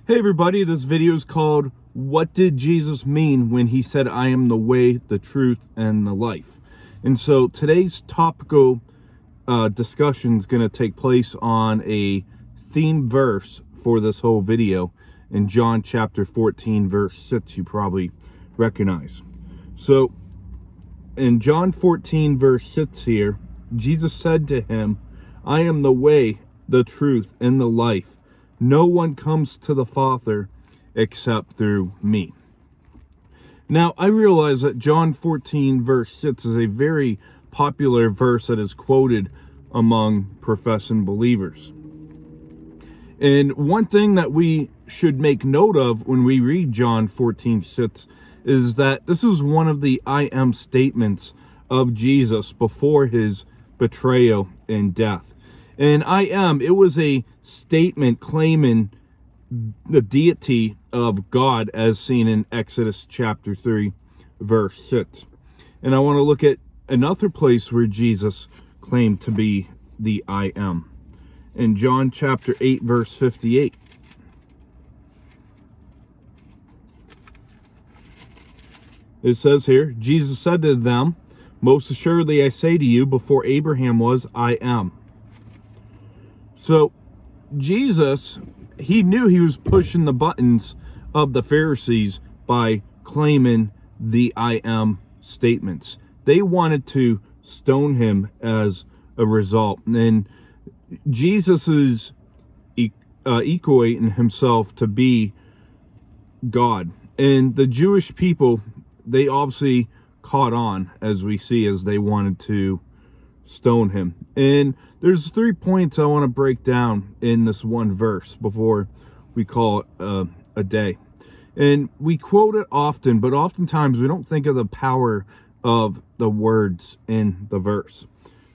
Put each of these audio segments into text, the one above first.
Hey everybody, this video is called What Did Jesus Mean When He Said, I Am the Way, the Truth, and the Life? And so today's topical discussion is going to take place on a theme verse for this whole video in John chapter 14 verse 6 you probably recognize. So in John 14 verse 6 here, Jesus said to him, I am the way, the truth, and the life. No one comes to the Father except through me. Now, I realize that John 14 verse 6 is a very popular verse that is quoted among professing believers. And one thing that we should make note of when we read John 14:6 is that this is one of the I am statements of Jesus before his betrayal and death. And I am, it was a statement claiming the deity of God as seen in Exodus chapter 3 verse 6. And I want to look at another place where Jesus claimed to be the I am. In John chapter 8 verse 58. It says here, Jesus said to them, most assuredly I say to you, before Abraham was, I am. So Jesus, he knew he was pushing the buttons of the Pharisees by claiming the I am statements. They wanted to stone him as a result. And Jesus is equating himself to be God. And the Jewish people, they obviously caught on, as we see, as they wanted to stone him. And there's 3 points I want to break down in this one verse before we call it a day. And we quote it often, but oftentimes we don't think of the power of the words in the verse.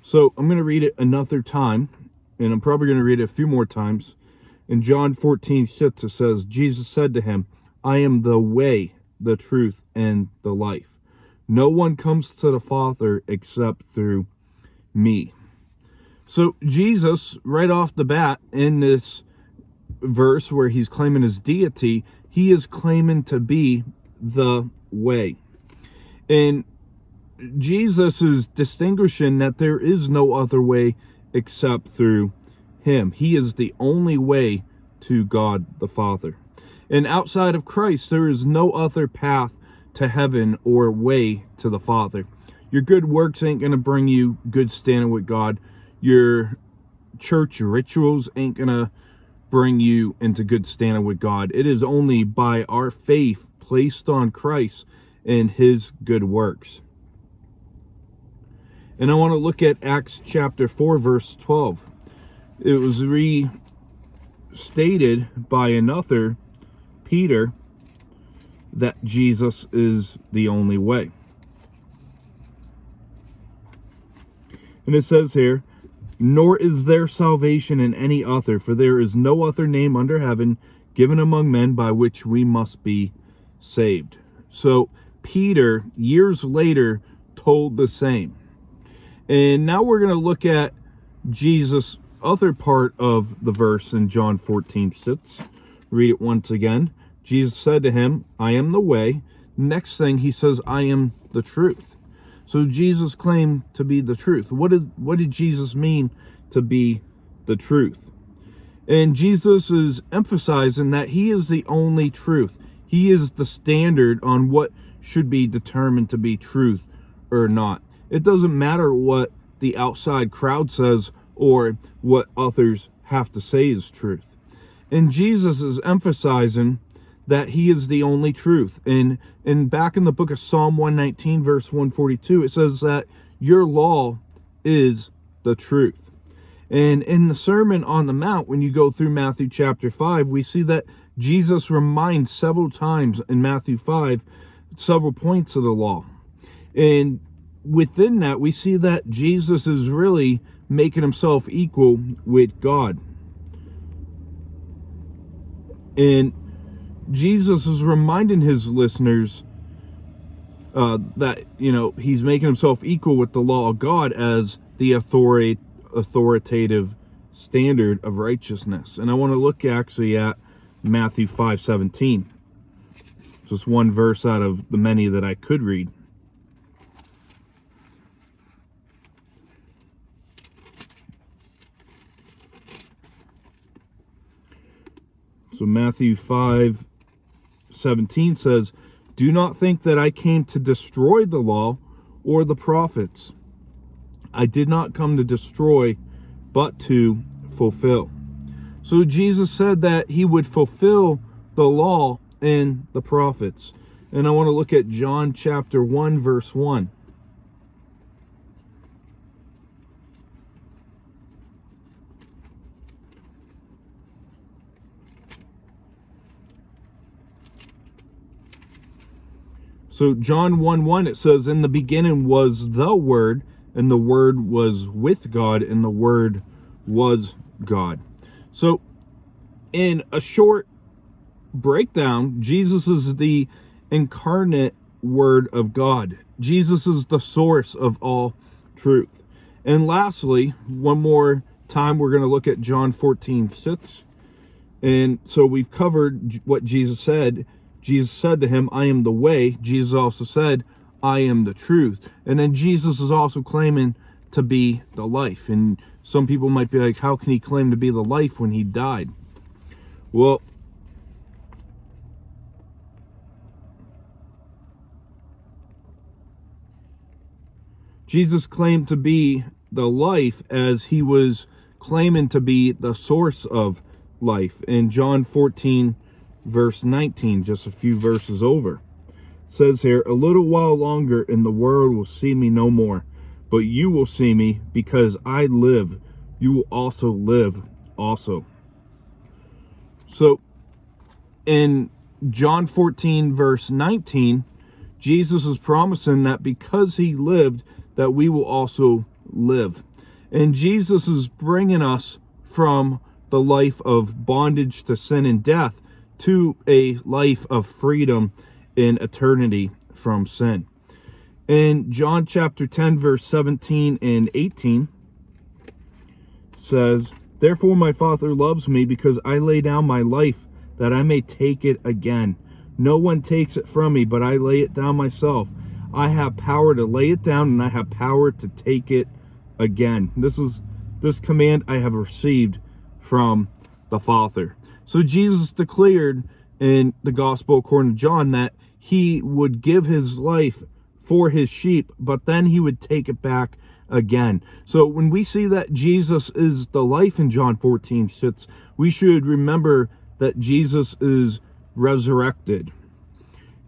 So I'm going to read it another time, and I'm probably going to read it a few more times. In John 14:6 it says, Jesus said to him, I am the way, the truth, and the life. No one comes to the Father except through me. So Jesus, right off the bat in this verse where he's claiming his deity, he is claiming to be the way. And Jesus is distinguishing that there is no other way except through him. He is the only way to God the Father. And outside of Christ, there is no other path to heaven or way to the Father. Your good works ain't going to bring you good standing with God. Your church rituals ain't going to bring you into good standing with God. It is only by our faith placed on Christ and his good works. And I want to look at Acts chapter 4 verse 12. It was restated by another, Peter, that Jesus is the only way. And it says here, nor is there salvation in any other, for there is no other name under heaven given among men by which we must be saved. So Peter, years later, told the same. And now we're going to look at Jesus' other part of the verse in John 14:6. Read it once again. Jesus said to him, I am the way. Next thing he says, I am the truth. So Jesus claimed to be the truth. What did Jesus mean to be the truth? And Jesus is emphasizing that he is the only truth. He is the standard on what should be determined to be truth or not. It doesn't matter what the outside crowd says or what others have to say is truth. And Jesus is emphasizing that he is the only truth. And back in the book of Psalm 119 verse 142, it says that your law is the truth. And in the Sermon on the Mount, when you go through Matthew chapter 5, we see that Jesus reminds several times in Matthew 5 several points of the law. And within that, we see that Jesus is really making himself equal with God. And Jesus is reminding his listeners that, he's making himself equal with the law of God as the authoritative standard of righteousness. And I want to look actually at Matthew 5:17. Just one verse out of the many that I could read. So Matthew 5:17 says, "Do not think that I came to destroy the law or the prophets. I did not come to destroy, but to fulfill." So Jesus said that he would fulfill the law and the prophets. And I want to look at John chapter 1, verse 1. So John 1:1, it says, "In the beginning was the Word, and the Word was with God, and the Word was God." So in a short breakdown, Jesus is the incarnate Word of God. Jesus is the source of all truth. And lastly, one more time, we're going to look at John 14:6. And so we've covered what Jesus said. Jesus said to him, "I am the way." Jesus also said, "I am the truth." And then Jesus is also claiming to be the life. And some people might be like, how can he claim to be the life when he died? Well, Jesus claimed to be the life as he was claiming to be the source of life. In John 14, verse 19, just a few verses over, it says here, "A little while longer and the world will see me no more, but you will see me, because I live. You will also live also." So in John 14, verse 19, Jesus is promising that because he lived, that we will also live. And Jesus is bringing us from the life of bondage to sin and death to a life of freedom in eternity from sin. In John chapter 10, verse 17 and 18 says, "Therefore my Father loves me, because I lay down my life that I may take it again. No one takes it from me, but I lay it down myself. I have power to lay it down, and I have power to take it again. This command I have received from the Father." So Jesus declared in the Gospel according to John that he would give his life for his sheep, but then he would take it back again. So when we see that Jesus is the life in John 14:6, we should remember that Jesus is resurrected.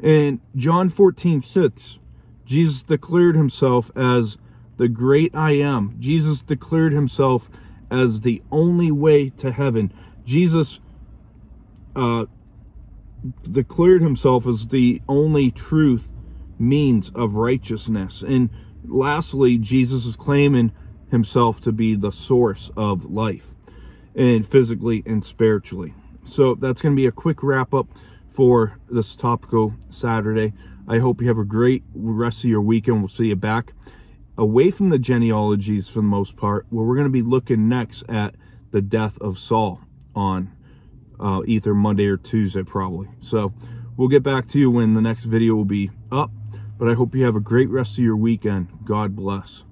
In John 14:6, Jesus declared himself as the great I am. Jesus declared himself as the only way to heaven. Jesus declared himself as the only truth means of righteousness. And lastly, Jesus is claiming himself to be the source of life, and physically and spiritually. So that's going to be a quick wrap up for this Topical Saturday. I hope you have a great rest of your weekend. We'll see you back away from the genealogies for the most part, where we're going to be looking next at the death of Saul on either Monday or Tuesday probably. So we'll get back to you when the next video will be up, but I hope you have a great rest of your weekend. God bless.